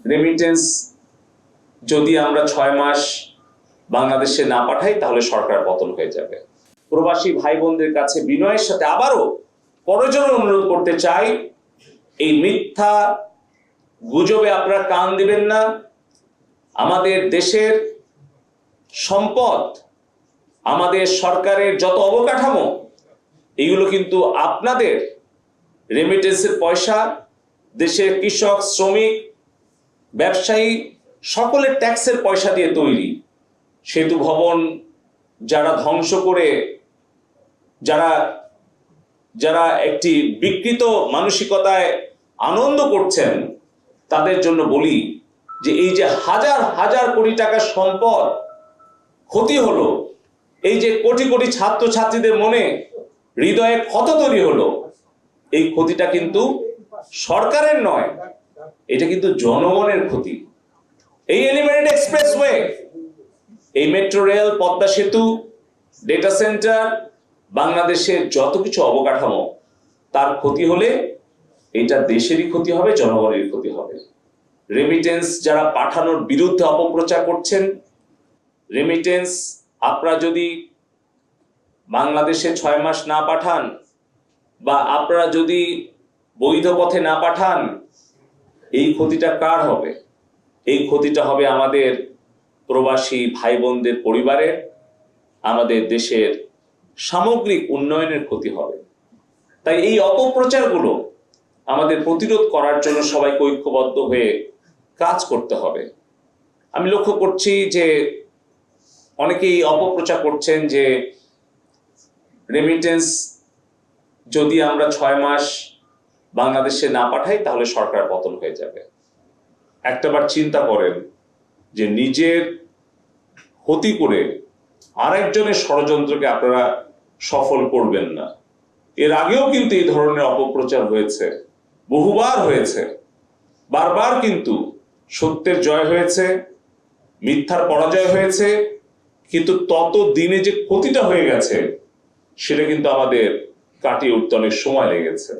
Remittance যদি আমরা 6 মাস বাংলাদেশে না পাঠাই তাহলে সরকার পতন হয়ে যাবে। প্রবাসী ভাই বোনদের কাছে বিনয়ের সাথে আবারও করজোড়ে অনুরোধ করতে চাই, এই মিথ্যা গুজবে আপনারা কান দিবেন না। আমাদের দেশের সম্পদ, আমাদের সরকারের যত অবকাঠামো, এগুলো কিন্তু আপনাদের রেমিটেন্সের পয়সা, দেশের কৃষক, শ্রমিক, ব্যবসায়ী সকলের ট্যাক্সের পয়সা দিয়ে তৈরি। সেতু ভবন যারা ধ্বংস করে, যারা একটি বিকৃত মানসিকতায় আনন্দ করছেন, তাদের জন্য বলি যে এই যে হাজার হাজার কোটি টাকার সম্পদ ক্ষতি হলো, এই যে কোটি কোটি ছাত্রছাত্রীদের মনে হৃদয়ে ক্ষত তৈরি হলো, এই ক্ষতিটা কিন্তু সরকারের নয়, এটা কিন্তু জনগণের ক্ষতি। এই এলিভেটেড এক্সপ্রেসওয়ে, এই মেট্রো রেল, পদ্মা সেতু, ডেটা সেন্টার, বাংলাদেশের যত কিছু অবকাঠামো, তার ক্ষতি হলে এটা দেশেরই ক্ষতি হবে, জনগণের ক্ষতি হবে। রেমিটেন্স যারা পাঠানোর বিরুদ্ধে অপপ্রচার করছেন, রেমিটেন্স আপনারা যদি বাংলাদেশে 6 মাস না পাঠান বা আপনারা যদি বৈধ পথে না পাঠান, এই ক্ষতিটা কার হবে? এই ক্ষতিটা হবে আমাদের প্রবাসী ভাই বোনদের পরিবারের, আমাদের দেশের সামগ্রিক উন্নয়নের ক্ষতি হবে। তাই এই অপপ্রচারগুলো আমাদের প্রতিরোধ করার জন্য সবাইকে ঐক্যবদ্ধ হয়ে কাজ করতে হবে। আমি লক্ষ্য করছি যে অনেকেই অপপ্রচার করছেন যে রেমিটেন্স যদি আমরা 6 মাস বাংলাদেশে না পাঠাই তাহলে সরকার পতন হয়ে যাবে। একটাবার চিন্তা করেন যে নিজের ক্ষতি করে আরেকজনের ষড়যন্ত্রকে আপনারা সফল করবেন না। এর আগেও কিন্তু এই ধরনের অপপ্রচার হয়েছে, বহুবার হয়েছে, বারবার কিন্তু সত্যের জয় হয়েছে, মিথ্যার পরাজয় হয়েছে, কিন্তু তত দিনে যে ক্ষতিটা হয়ে গেছে সেটা কিন্তু আমাদের কাটিয়ে উঠতে অনেক সময় লেগেছে।